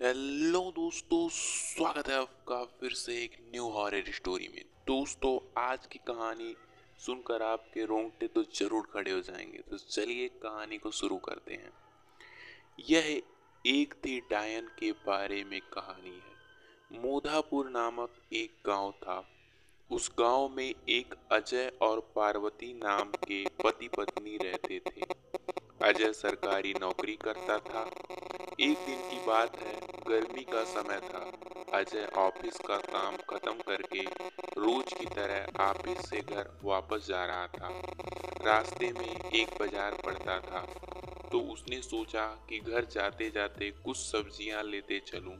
Hello दोस्तों, स्वागत है आपका फिर से एक न्यू हॉरर स्टोरी में। दोस्तों, आज की कहानी सुनकर आपके रोंगटे तो जरूर खड़े हो जाएंगे। तो चलिए कहानी को शुरू करते हैं। यह एक थी डायन के बारे में कहानी है। मोधापुर नामक एक गांव था। उस गांव में एक अजय और पार्वती नाम के पति पत्नी रहते थे। अजय सरकारी नौकरी करता था। एक दिन की बात है, गर्मी का समय था। अजय ऑफिस का काम खत्म करके रोज की तरह ऑफिस से घर वापस जा रहा था। रास्ते में एक बाजार पड़ता था, तो उसने सोचा कि घर जाते जाते कुछ सब्जियां लेते चलूं।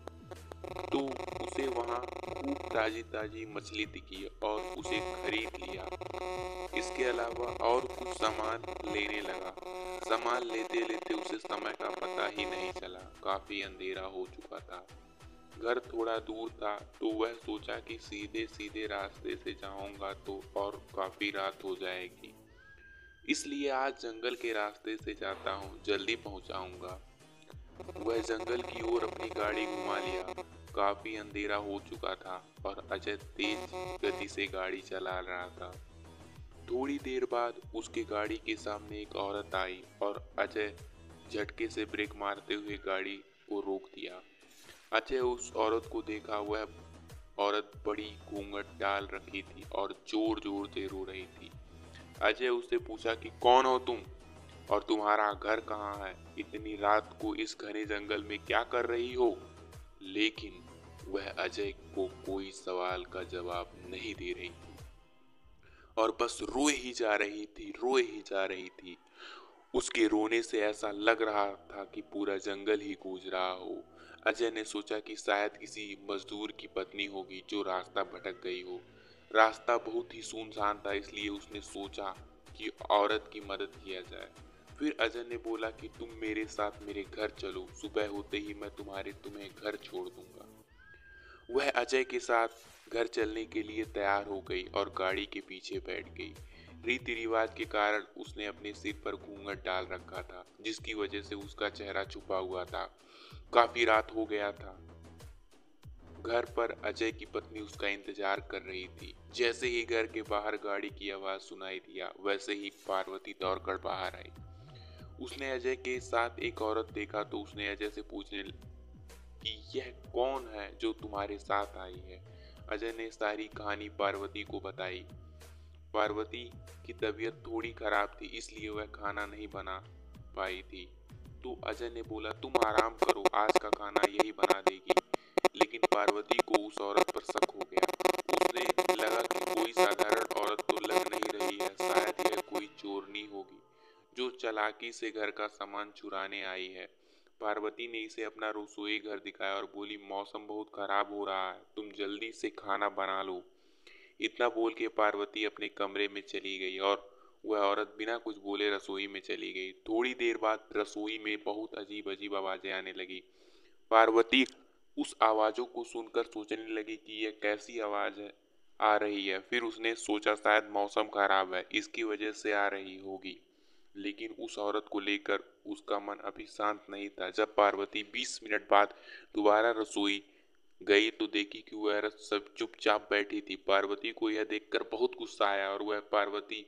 तो उसे वहां खूब ताजी ताजी मछली दिखी और उसे खरीद लिया। इसके अलावा और कुछ सामान लेने लगा। सामान लेते लेते उसे समय का पता ही नहीं चला। काफी अंधेरा हो चुका था। घर थोड़ा दूर था, तो वह सोचा कि सीधे सीधे रास्ते से जाऊंगा तो और काफी रात हो जाएगी। इसलिए आज जंगल के रास्ते से जाता हूँ, जल्दी पहुंचाऊंगा। वह जंगल की ओर अपनी गाड़ी घुमा लिया। काफी अंधेरा हो चुका था और अजय तेज गति से गाड़ी चला रहा था। थोड़ी देर बाद उसके गाड़ी के सामने एक औरत आई और अजय झटके से ब्रेक मारते हुए गाड़ी को रोक दिया। अजय उस औरत को देखा। वह औरत बड़ी घूंघट डाल रखी थी और जोर जोर से रो रही थी। अजय उससे पूछा कि कौन हो तुम और तुम्हारा घर कहाँ है? इतनी रात को इस घने जंगल में क्या कर रही हो? लेकिन वह अजय को कोई सवाल का जवाब नहीं दे रही थी और बस रोए ही जा रही थी, रोए ही जा रही थी। उसके रोने से ऐसा लग रहा था कि पूरा जंगल ही गूंज रहा हो। अजय ने सोचा कि शायद किसी मजदूर की पत्नी होगी जो रास्ता भटक गई हो। रास्ता बहुत ही सुनसान था, इसलिए उसने सोचा कि औरत की मदद किया जाए। फिर अजय ने बोला कि तुम मेरे साथ मेरे घर चलो, सुबह होते ही मैं तुम्हें घर छोड़ दूंगा। वह अजय के साथ घर चलने के लिए तैयार हो गई और गाड़ी के पीछे बैठ गई। रीति रिवाज के कारण उसने अपने सिर पर घूंघट डाल रखा था, जिसकी वजह से उसका चेहरा छुपा हुआ था। काफी रात हो गया था। घर पर अजय की पत्नी उसका इंतजार कर रही थी। जैसे ही घर के बाहर गाड़ी की आवाज सुनाई दिया, वैसे ही पार्वती दौड़कर बाहर आई। उसने अजय के साथ एक औरत देखा तो उसने अजय से पूछने कि यह कौन है जो तुम्हारे साथ आई है। अजय ने सारी कहानी पार्वती को बताई। पार्वती की तबीयत थोड़ी खराब थी, इसलिए वह खाना नहीं बना पाई थी। तो अजय ने बोला, तुम आराम करो, आज का खाना यही बना देगी। लेकिन पार्वती को उस औरत पर शक हो गया। उसने लगा कि कोई साधारण औरत तो लग नहीं रही है, शायद यह कोई चोरनी होगी जो चालाकी से घर का सामान चुराने आई है। पार्वती ने इसे अपना रसोई घर दिखाया और बोली, मौसम बहुत खराब हो रहा है, तुम जल्दी से खाना बना लो। इतना बोल के पार्वती अपने कमरे में चली गई और वह औरत बिना कुछ बोले रसोई में चली गई। थोड़ी देर बाद रसोई में बहुत अजीब अजीब आवाजें आने लगी। पार्वती उस आवाजों को सुनकर सोचने लगी कि यह कैसी आवाज है आ रही है। फिर उसने सोचा शायद मौसम खराब है, इसकी वजह से आ रही होगी। लेकिन उस औरत को लेकर उसका मन अभी शांत नहीं था। जब पार्वती 20 मिनट बाद दोबारा रसोई गई तो देखी कि वह औरत सब चुपचाप बैठी थी। पार्वती को यह देखकर बहुत गुस्सा आया और वह पार्वती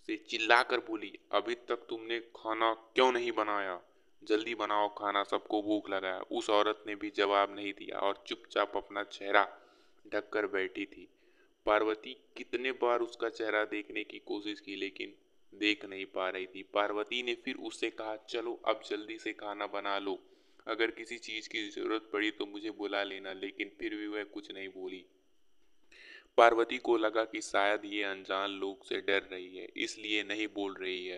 से चिल्लाकर बोली, अभी तक तुमने खाना क्यों नहीं बनाया? जल्दी बनाओ खाना, सबको भूख लगा है। उस औरत ने भी जवाब नहीं दिया और चुपचाप अपना चेहरा ढककर बैठी थी। पार्वती कितने बार उसका चेहरा देखने की कोशिश की, लेकिन देख नहीं पा रही थी। पार्वती ने फिर उससे कहा, चलो अब जल्दी से खाना बना लो, अगर किसी चीज की जरूरत पड़ी तो मुझे बुला लेना। लेकिन फिर भी वह कुछ नहीं बोली। पार्वती को लगा कि शायद ये अनजान लोग से डर रही है, इसलिए नहीं बोल रही है।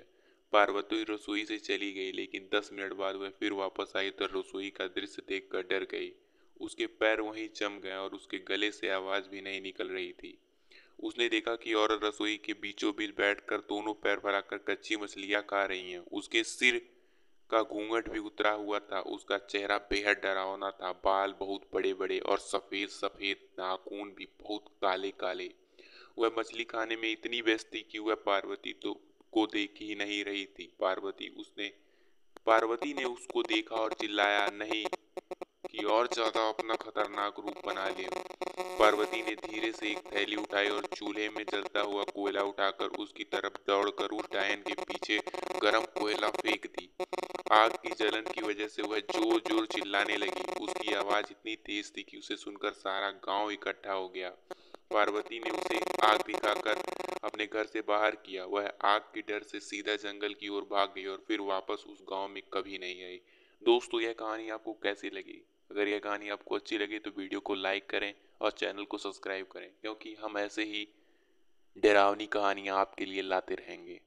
पार्वती रसोई से चली गई, लेकिन 10 मिनट बाद वह फिर वापस आई तो रसोई का दृश्य देखकर डर गई। उसके पैर वहीं जम गए और उसके गले से आवाज भी नहीं निकल रही थी। उसने देखा कि औरत रसोई के बीचों बीच बैठकर दोनों पैर फैलाकर कच्ची मछलियां खा रही हैं। उसके सिर का घूंघट भी उतरा हुआ था। उसका चेहरा बेहद डरावना था। बाल बहुत बड़े बड़े और सफेद सफेद, नाखून भी बहुत काले काले। वह मछली खाने में इतनी व्यस्त थी कि वह पार्वती तो को देख ही नहीं रही थी। पार्वती ने उसको देखा और चिल्लाया, नहीं, और ज्यादा अपना खतरनाक रूप बना लिया। पार्वती ने धीरे से एक थैली उठाई और चूल्हे में जलता हुआ कोयला उठाकर उसकी तरफ दौड़कर उस डायन के पीछे गरम कोयला फेंक दी। आग की जलन की वजह से वह जोर जोर चिल्लाने लगी। उसकी आवाज इतनी तेज थी कि उसे सुनकर सारा गांव इकट्ठा हो गया। पार्वती ने उसे आग दिखाकर अपने घर से बाहर किया। वह आग के डर से सीधा जंगल की ओर भाग गई और फिर वापस उस गांव में कभी नहीं आई। दोस्तों, यह कहानी आपको कैसी लगी? अगर यह कहानी आपको अच्छी लगी तो वीडियो को लाइक करें और चैनल को सब्सक्राइब करें, क्योंकि हम ऐसे ही डरावनी कहानियां आपके लिए लाते रहेंगे।